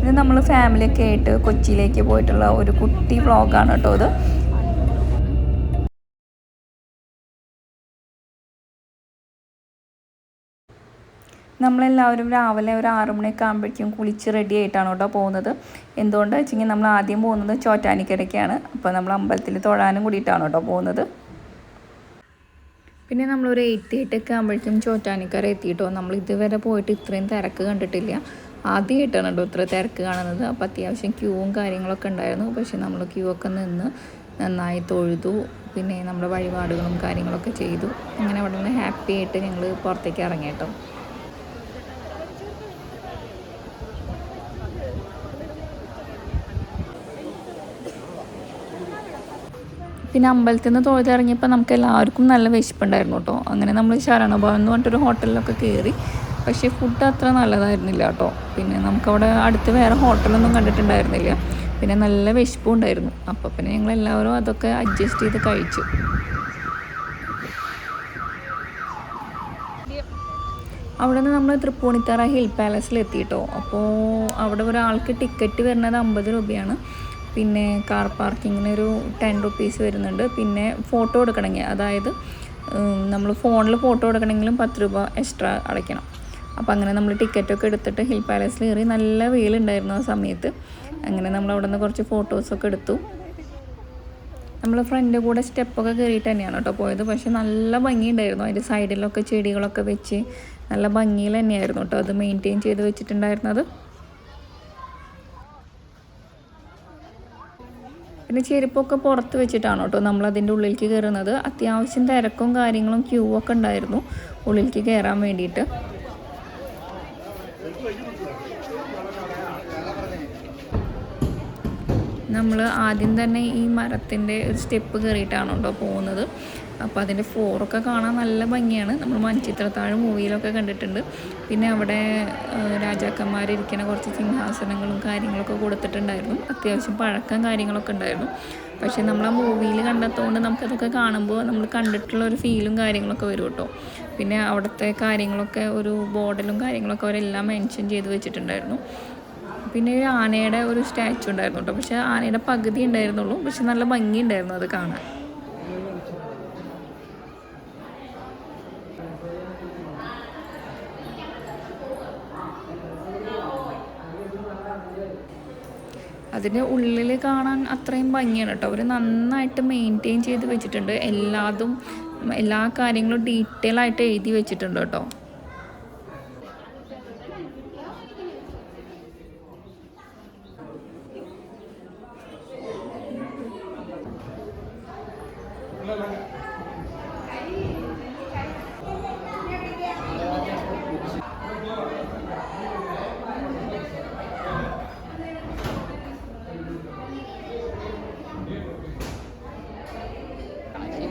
ഇത് നമ്മൾ ഫാമിലിയൊക്കെ ആയിട്ട് കൊച്ചിയിലേക്ക് പോയിട്ടുള്ള ഒരു കുട്ടി വ്ളോഗാണ് കേട്ടോ ഇത്. നമ്മളെല്ലാവരും രാവിലെ ഒരു 6 മണിയൊക്കെ ആകുമ്പോഴേക്കും കുളിച്ച് റെഡി ആയിട്ടാണ് കേട്ടോ പോകുന്നത്. എന്തുകൊണ്ടാണെന്ന് വെച്ചെങ്കിൽ നമ്മൾ ആദ്യം പോകുന്നത് ചോറ്റാനിക്കരയ്ക്കാണ്. അപ്പോൾ നമ്മൾ അമ്പലത്തിൽ തൊഴാനും കൂടിയിട്ടാണ് കേട്ടോ പോകുന്നത്. പിന്നെ നമ്മളൊരു 8 ആകുമ്പോഴേക്കും ചോറ്റാനിക്കര എത്തിയിട്ടോ. നമ്മൾ ഇതുവരെ പോയിട്ട് ഇത്രയും തിരക്ക് കണ്ടിട്ടില്ല. ആദ്യമായിട്ടാണ് കേട്ടോ ഇത്ര തിരക്ക് കാണുന്നത്. അപ്പോൾ അത്യാവശ്യം ക്യൂവും കാര്യങ്ങളൊക്കെ ഉണ്ടായിരുന്നു. പക്ഷേ നമ്മൾ ക്യൂ ഒക്കെ നിന്ന് നന്നായി തൊഴുതു. പിന്നെ നമ്മുടെ വഴിപാടുകളും കാര്യങ്ങളൊക്കെ ചെയ്തു. അങ്ങനെ അവിടെ നിന്ന് ഹാപ്പി ആയിട്ട് ഞങ്ങൾ പുറത്തേക്ക് ഇറങ്ങി കേട്ടോ. പിന്നെ അമ്പലത്തിൽ നിന്ന് തൊഴുതിറങ്ങിയപ്പോൾ നമുക്ക് എല്ലാവർക്കും നല്ല വിശപ്പുണ്ടായിരുന്നു കേട്ടോ. അങ്ങനെ നമ്മൾ ശരണഭവൻ എന്ന് പറഞ്ഞിട്ടൊരു ഹോട്ടലിലൊക്കെ കയറി. പക്ഷേ ഫുഡ് അത്ര നല്ലതായിരുന്നില്ല കേട്ടോ. പിന്നെ നമുക്കവിടെ അടുത്ത് വേറെ ഹോട്ടലൊന്നും കണ്ടിട്ടുണ്ടായിരുന്നില്ല. പിന്നെ നല്ല വിശപ്പും ഉണ്ടായിരുന്നു. അപ്പോൾ പിന്നെ ഞങ്ങളെല്ലാവരും അതൊക്കെ അഡ്ജസ്റ്റ് ചെയ്ത് കഴിച്ചു. അവിടെ നിന്ന് നമ്മൾ തൃപ്പൂണിത്തറ ഹിൽ പാലസിലെത്തി കേട്ടോ. അപ്പോൾ അവിടെ ഒരാൾക്ക് ടിക്കറ്റ് വരുന്നത് 50 രൂപയാണ്. പിന്നെ കാർ പാർക്കിങ്ങിന് ഒരു 10 റുപ്പീസ് വരുന്നുണ്ട്. പിന്നെ ഫോട്ടോ എടുക്കണമെങ്കിൽ, അതായത് നമ്മൾ ഫോണിൽ ഫോട്ടോ എടുക്കണമെങ്കിലും 10 രൂപ എക്സ്ട്രാ അടയ്ക്കണം. അപ്പോൾ അങ്ങനെ നമ്മൾ ടിക്കറ്റൊക്കെ എടുത്തിട്ട് ഹിൽ പാലസിൽ കയറി. നല്ല വെയിലുണ്ടായിരുന്നു ആ സമയത്ത്. അങ്ങനെ നമ്മൾ അവിടെ നിന്ന് കുറച്ച് ഫോട്ടോസൊക്കെ എടുത്തു. നമ്മൾ ഫ്രണ്ട് കൂടെ സ്റ്റെപ്പൊക്കെ കയറിയിട്ട് തന്നെയാണ് കേട്ടോ പോയത്. പക്ഷേ നല്ല ഭംഗിയുണ്ടായിരുന്നു. അതിൻ്റെ സൈഡിലൊക്കെ ചെടികളൊക്കെ വെച്ച് നല്ല ഭംഗിയിൽ തന്നെയായിരുന്നു കേട്ടോ അത് മെയിൻറ്റെയിൻ ചെയ്ത് വെച്ചിട്ടുണ്ടായിരുന്നത്. പിന്നെ ചെരുപ്പൊക്കെ പുറത്ത് വെച്ചിട്ടാണ് കേട്ടോ നമ്മളതിൻ്റെ ഉള്ളിലേക്ക് കയറുന്നത്. അത്യാവശ്യം തിരക്കും കാര്യങ്ങളും ക്യൂ ഒക്കെ ഉണ്ടായിരുന്നു ഉള്ളിലേക്ക് കയറാൻ വേണ്ടിയിട്ട്. നമ്മൾ ആദ്യം തന്നെ ഈ മരത്തിൻ്റെ ഒരു സ്റ്റെപ്പ് കയറിയിട്ടാണ് കേട്ടോ പോകുന്നത്. അപ്പോൾ അതിൻ്റെ ഫ്ലോറൊക്കെ കാണാൻ നല്ല ഭംഗിയാണ്. നമ്മൾ മൺചിത്രത്താഴ് മൂവിയിലൊക്കെ കണ്ടിട്ടുണ്ട്. പിന്നെ അവിടെ രാജാക്കന്മാരിരിക്കുന്ന കുറച്ച് സിംഹാസനങ്ങളും കാര്യങ്ങളൊക്കെ കൊടുത്തിട്ടുണ്ടായിരുന്നു. അത്യാവശ്യം പഴക്കം കാര്യങ്ങളൊക്കെ ഉണ്ടായിരുന്നു. പക്ഷേ നമ്മൾ ആ മൂവിയിൽ കണ്ടെത്തുകൊണ്ട് നമുക്കതൊക്കെ കാണുമ്പോൾ നമ്മൾ കണ്ടിട്ടുള്ള ഒരു ഫീലും കാര്യങ്ങളൊക്കെ വരും കേട്ടോ. പിന്നെ അവിടുത്തെ കാര്യങ്ങളൊക്കെ ഒരു ബോർഡിലും കാര്യങ്ങളൊക്കെ അവരെല്ലാം മെൻഷൻ ചെയ്ത് വെച്ചിട്ടുണ്ടായിരുന്നു. പിന്നെ ഒരു ആനയുടെ ഒരു സ്റ്റാച്ചു ഉണ്ടായിരുന്നു കേട്ടോ. പക്ഷേ ആനയുടെ പകുതി ഉണ്ടായിരുന്നുള്ളൂ. പക്ഷെ നല്ല ഭംഗി ഉണ്ടായിരുന്നു അത് കാണാൻ. അതിൻ്റെ ഉള്ളിൽ കാണാൻ അത്രയും ഭംഗിയാണ് കേട്ടോ. അവർ നന്നായിട്ട് മെയിൻറ്റെയിൻ ചെയ്ത് വെച്ചിട്ടുണ്ട്. എല്ലാ കാര്യങ്ങളും ഡീറ്റെയിൽ ആയിട്ട് എഴുതി വെച്ചിട്ടുണ്ട് കേട്ടോ.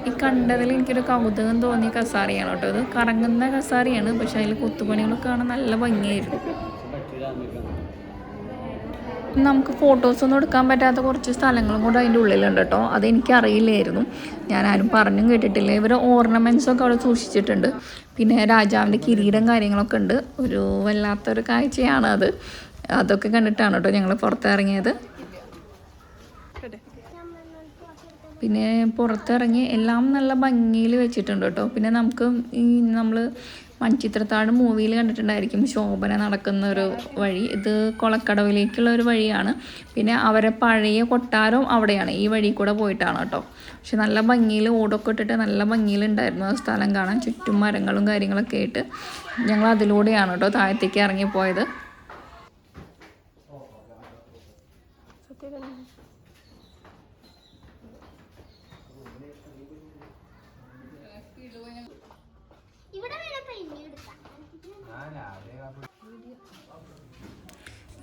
ഈ കണ്ടതിൽ എനിക്കൊരു കൗതുകം തോന്നിയ കസാരയാണ് കേട്ടോ. ഇത് കറങ്ങുന്ന കസാരയാണ്. പക്ഷെ അതിൽ കൊത്തുപണികളൊക്കെ കാണാൻ നല്ല ഭംഗിയായിരുന്നു. നമുക്ക് ഫോട്ടോസൊന്നും എടുക്കാൻ പറ്റാത്ത കുറച്ച് സ്ഥലങ്ങളും കൂടെ അതിൻ്റെ ഉള്ളിലുണ്ട് കേട്ടോ. അതെനിക്കറിയില്ലായിരുന്നു. ഞാനാരും പറഞ്ഞും കേട്ടിട്ടില്ല. ഇവർ ഓർണമെൻറ്റ്സൊക്കെ അവിടെ സൂക്ഷിച്ചിട്ടുണ്ട്. പിന്നെ രാജാവിൻ്റെ കിരീടം കാര്യങ്ങളൊക്കെ ഉണ്ട്. ഒരു വല്ലാത്തൊരു കാഴ്ചയാണ് അത്. അതൊക്കെ കണ്ടിട്ടാണ് കേട്ടോ ഞങ്ങൾ പുറത്തിറങ്ങിയത്. പിന്നെ പുറത്തിറങ്ങി എല്ലാം നല്ല ഭംഗിയിൽ വെച്ചിട്ടുണ്ട് കേട്ടോ. പിന്നെ നമുക്ക് ഈ നമ്മൾ മൺചിത്രത്താഴ് മൂവിയിൽ കണ്ടിട്ടുണ്ടായിരിക്കും ശോഭന നടക്കുന്ന ഒരു വഴി. ഇത് കൊളക്കടവിലേക്കുള്ള ഒരു വഴിയാണ്. പിന്നെ അവരെ പഴയ കൊട്ടാരവും അവിടെയാണ്. ഈ വഴി കൂടെ പോയിട്ടാണ് കേട്ടോ. പക്ഷെ നല്ല ഭംഗിയിൽ ഓടൊക്കെ ഇട്ടിട്ട് നല്ല ഭംഗിയിലുണ്ടായിരുന്നു ആ സ്ഥലം കാണാൻ. ചുറ്റും മരങ്ങളും കാര്യങ്ങളൊക്കെ ആയിട്ട് ഞങ്ങൾ അതിലൂടെയാണ് കേട്ടോ താഴത്തേക്ക് ഇറങ്ങിപ്പോയത്.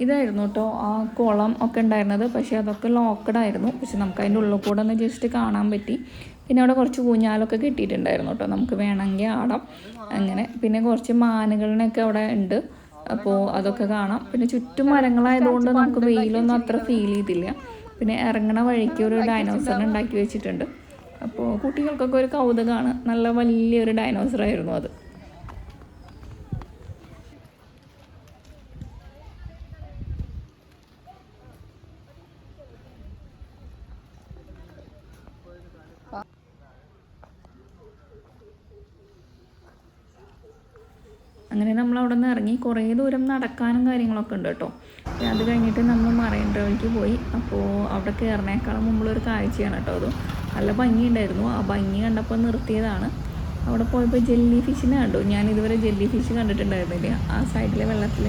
ഇതായിരുന്നു കേട്ടോ ആ കുളം ഒക്കെ ഉണ്ടായിരുന്നത്. പക്ഷേ അതൊക്കെ ലോക്കഡായിരുന്നു. പക്ഷെ നമുക്ക് അതിൻ്റെ ഉള്ളിൽ കൂടെ ഒന്ന് ജസ്റ്റ് കാണാൻ പറ്റി. പിന്നെ അവിടെ കുറച്ച് ഊഞ്ഞാലൊക്കെ കെട്ടിയിട്ടുണ്ടായിരുന്നു കേട്ടോ. നമുക്ക് വേണമെങ്കിൽ ആടാം അങ്ങനെ. പിന്നെ കുറച്ച് മാനുകളിനൊക്കെ അവിടെ ഉണ്ട്. അപ്പോൾ അതൊക്കെ കാണാം. പിന്നെ ചുറ്റും മരങ്ങളായതുകൊണ്ട് നമുക്ക് വെയിലൊന്നും അത്ര ഫീൽ ചെയ്തില്ല. പിന്നെ ഇറങ്ങണ വഴിക്ക് ഒരു ഡൈനോസറിനെ ഉണ്ടാക്കി വെച്ചിട്ടുണ്ട്. അപ്പോൾ കുട്ടികൾക്കൊക്കെ ഒരു കൗതുകമാണ്. നല്ല വലിയൊരു ഡൈനോസറായിരുന്നു അത്. അങ്ങനെ നമ്മൾ അവിടെ നിന്ന് ഇറങ്ങി. കുറേ ദൂരം നടക്കാനും കാര്യങ്ങളൊക്കെ ഉണ്ട് കേട്ടോ. അത് കഴിഞ്ഞിട്ട് നമ്മൾ മറൈൻ ഡ്രൈവിലേക്ക് പോയി. അപ്പോൾ അവിടെ കയറണേക്കാളും മുമ്പുള്ളൊരു കാഴ്ചയാണ് കേട്ടോ അത്. നല്ല ഭംഗിയുണ്ടായിരുന്നു. ആ ഭംഗി കണ്ടപ്പോൾ നിർത്തിയതാണ്. അവിടെ പോയപ്പോൾ ജെല്ലി ഫിഷിനെ കണ്ടു. ഞാൻ ഇതുവരെ ജെല്ലി ഫിഷ് കണ്ടിട്ടുണ്ടായിരുന്നില്ല. ആ സൈഡിലെ വെള്ളത്തിൽ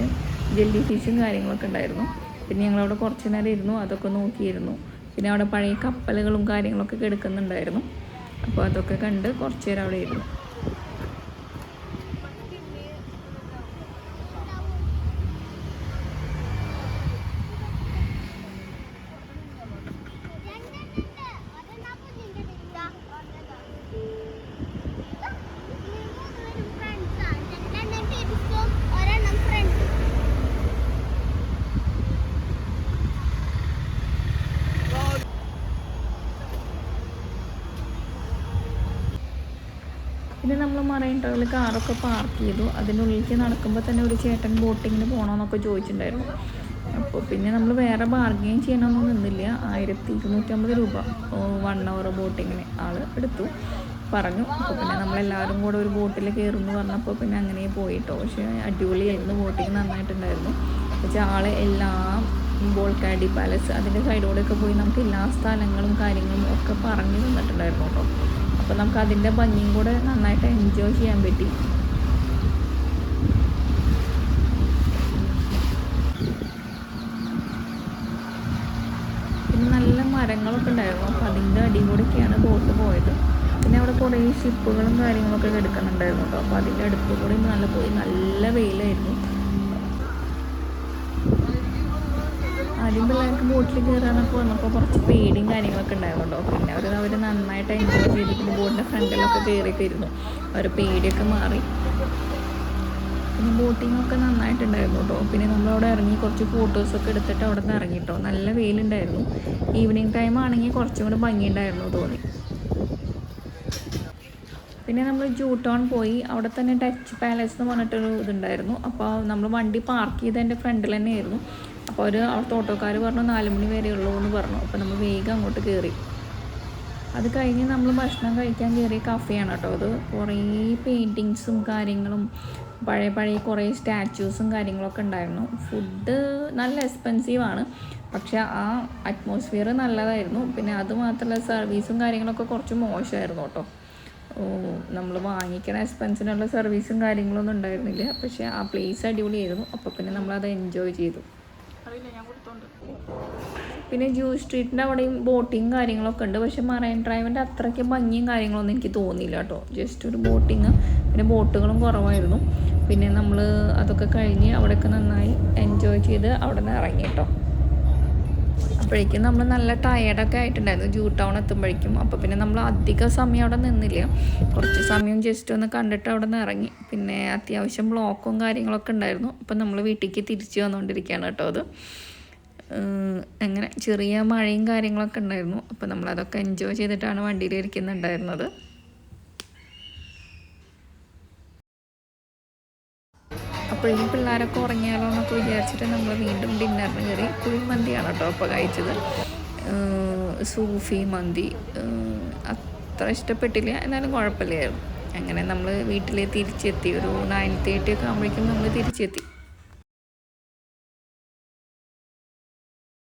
ജെല്ലി ഫിഷും കാര്യങ്ങളൊക്കെ ഉണ്ടായിരുന്നു. പിന്നെ ഞങ്ങളവിടെ കുറച്ച് നേരം ഇരുന്നു, അതൊക്കെ നോക്കിയിരുന്നു. പിന്നെ അവിടെ പഴയ കപ്പലുകളും കാര്യങ്ങളൊക്കെ കിടക്കുന്നുണ്ടായിരുന്നു. അപ്പോൾ അതൊക്കെ കണ്ട് കുറച്ച് നേരം അവിടെ ഇരുന്നു. പിന്നെ നമ്മൾ മറൈൻ ഡ്രൈവിൽ കാറൊക്കെ പാർക്ക് ചെയ്തു. അതിനുള്ളിലേക്ക് നടക്കുമ്പോൾ തന്നെ ഒരു ചേട്ടൻ ബോട്ടിങ്ങിന് പോകണമെന്നൊക്കെ ചോദിച്ചിട്ടുണ്ടായിരുന്നു. അപ്പോൾ പിന്നെ നമ്മൾ വേറെ ബാർഗെയിൻ ചെയ്യണമെന്നൊന്നും നിന്നില്ല. 1250 രൂപ 1 അവർ ബോട്ടിങ്ങിന് ആൾ എടുത്തു പറഞ്ഞു. അപ്പോൾ പിന്നെ നമ്മളെല്ലാവരും കൂടെ ഒരു ബോട്ടിൽ കയറുമെന്ന് പറഞ്ഞപ്പോൾ പിന്നെ അങ്ങനെ പോയിട്ടോ. പക്ഷേ അടിപൊളിയായിരുന്നു, ബോട്ടിങ് നന്നായിട്ടുണ്ടായിരുന്നു. പക്ഷേ ആൾ എല്ലാം ബോൾക്കാടി പാലസ് അതിൻ്റെ സൈഡിലൂടെയൊക്കെ പോയി നമുക്ക് എല്ലാ സ്ഥലങ്ങളും കാര്യങ്ങളും ഒക്കെ പറഞ്ഞു തന്നിട്ടുണ്ടായിരുന്നു കേട്ടോ. അപ്പോൾ നമുക്ക് അതിൻ്റെ ഭംഗിയും കൂടെ നന്നായിട്ട് എൻജോയ് ചെയ്യാൻ പറ്റി. പിന്നെ നല്ല മരങ്ങളൊക്കെ ഉണ്ടായിരുന്നു. അപ്പോൾ അതിൻ്റെ അടിയിൽ കൂടെയൊക്കെയാണ് ബോട്ട് പോയത്. പിന്നെ അവിടെ കുറേ ഷിപ്പുകളും കാര്യങ്ങളൊക്കെ കിടക്കുന്നുണ്ടായിരുന്നു കേട്ടോ. അപ്പോൾ അതിൻ്റെ അടുത്ത് കൂടെ നല്ല പോയി. നല്ല വെയിലായിരുന്നു. ആദ്യം പിള്ളേർക്ക് ബോട്ടിൽ കയറാനൊക്കെ വന്നപ്പോൾ കുറച്ച് പേടിയും കാര്യങ്ങളൊക്കെ ഉണ്ടായിരുന്നു കേട്ടോ. പിന്നെ അവർ നന്നായിട്ട് എൻജോയ് ചെയ്ത് പിന്നെ ബോട്ടിൻ്റെ ഫ്രണ്ടിലൊക്കെ കയറിയൊക്കെ ഇരുന്നു. അവർ പേടിയൊക്കെ മാറി. പിന്നെ ബോട്ടിങ്ങൊക്കെ നന്നായിട്ടുണ്ടായിരുന്നു കേട്ടോ. പിന്നെ നമ്മളവിടെ ഇറങ്ങി കുറച്ച് ഫോട്ടോസൊക്കെ എടുത്തിട്ട് അവിടെ നിന്ന് ഇറങ്ങി കേട്ടോ. നല്ല വെയിലുണ്ടായിരുന്നു. ഈവനിങ് ടൈം ആണെങ്കിൽ കുറച്ചും കൂടെ ഭംഗിയുണ്ടായിരുന്നു തോന്നി. പിന്നെ നമ്മൾ ജൂ ടൗൺ പോയി. അവിടെ തന്നെ ഡച്ച് പാലസ് എന്ന് പറഞ്ഞിട്ടൊരു ഇതുണ്ടായിരുന്നു. അപ്പോൾ നമ്മൾ വണ്ടി പാർക്ക് ചെയ്തതിൻ്റെ ഫ്രണ്ടിൽ തന്നെയായിരുന്നു. അപ്പോൾ അവിടുത്തെ ഓട്ടോക്കാർ പറഞ്ഞു 4 മണി വരെ ഉള്ളൂ എന്ന് പറഞ്ഞു. അപ്പോൾ നമ്മൾ വേഗം അങ്ങോട്ട് കയറി. അത് കഴിഞ്ഞ് നമ്മൾ ഭക്ഷണം കഴിക്കാൻ കയറിയ കഫേയാണ് കേട്ടോ അത്. കുറേ പെയിൻറ്റിങ്സും കാര്യങ്ങളും പഴയ കുറേ സ്റ്റാച്യൂസും കാര്യങ്ങളൊക്കെ ഉണ്ടായിരുന്നു. ഫുഡ് നല്ല എക്സ്പെൻസീവാണ്, പക്ഷേ ആ അറ്റ്മോസ്ഫിയർ നല്ലതായിരുന്നു. പിന്നെ അതുമാത്രമല്ല സർവീസും കാര്യങ്ങളൊക്കെ കുറച്ച് മോശമായിരുന്നു കേട്ടോ. നമ്മൾ വാങ്ങിക്കുന്ന എക്സ്പെൻസിനുള്ള സർവീസും കാര്യങ്ങളൊന്നും ഉണ്ടായിരുന്നില്ല. പക്ഷേ ആ പ്ലേസ് അടിപൊളിയായിരുന്നു. അപ്പോൾ പിന്നെ നമ്മളത് എൻജോയ് ചെയ്തു. പിന്നെ ജൂ സ്ട്രീറ്റിൻ്റെ അവിടെയും ബോട്ടിങ് കാര്യങ്ങളൊക്കെ ഉണ്ട്. പക്ഷേ മറൈൻ ഡ്രൈവിൻ്റെ അത്രയ്ക്ക് ഭംഗിയും കാര്യങ്ങളൊന്നും എനിക്ക് തോന്നിയില്ല കേട്ടോ. ജസ്റ്റ് ഒരു ബോട്ടിങ്, പിന്നെ ബോട്ടുകളും കുറവായിരുന്നു. പിന്നെ നമ്മൾ അതൊക്കെ കഴിഞ്ഞ് അവിടെയൊക്കെ നന്നായി എൻജോയ് ചെയ്ത് അവിടെ നിന്ന് ഇറങ്ങി കേട്ടോ. അപ്പോഴേക്കും നമ്മൾ നല്ല ടയേർഡൊക്കെ ആയിട്ടുണ്ടായിരുന്നു ജൂ ടൗൺ എത്തുമ്പോഴേക്കും. അപ്പോൾ പിന്നെ നമ്മൾ അധിക സമയം അവിടെ നിന്നില്ല. കുറച്ച് സമയം ജസ്റ്റ് ഒന്ന് കണ്ടിട്ട് അവിടെ നിന്ന് ഇറങ്ങി. പിന്നെ അത്യാവശ്യം ബ്ലോക്കും കാര്യങ്ങളൊക്കെ ഉണ്ടായിരുന്നു. അപ്പോൾ നമ്മൾ വീട്ടിലേക്ക് തിരിച്ചു വന്നുകൊണ്ടിരിക്കുകയാണ് കേട്ടോ അത്. അങ്ങനെ ചെറിയ മഴയും കാര്യങ്ങളൊക്കെ ഉണ്ടായിരുന്നു. അപ്പോൾ നമ്മളതൊക്കെ എൻജോയ് ചെയ്തിട്ടാണ് വണ്ടിയിൽ ഇരിക്കുന്നുണ്ടായിരുന്നത്. അപ്പോഴേക്കും പിള്ളേരൊക്കെ ഉറങ്ങിയാലോ എന്നൊക്കെ വിചാരിച്ചിട്ട് നമ്മൾ വീണ്ടും ഡിന്നറിന് കയറി. കുഴിമന്തിയാണ് കേട്ടോ അപ്പോൾ കഴിച്ചത്. സൂഫി മന്തി അത്ര ഇഷ്ടപ്പെട്ടില്ല, എന്നാലും കുഴപ്പമില്ലായിരുന്നു. അങ്ങനെ നമ്മൾ വീട്ടിൽ തിരിച്ചെത്തി. ഒരു 9:30 ഒക്കെ ആകുമ്പോഴേക്കും നമ്മൾ തിരിച്ചെത്തി.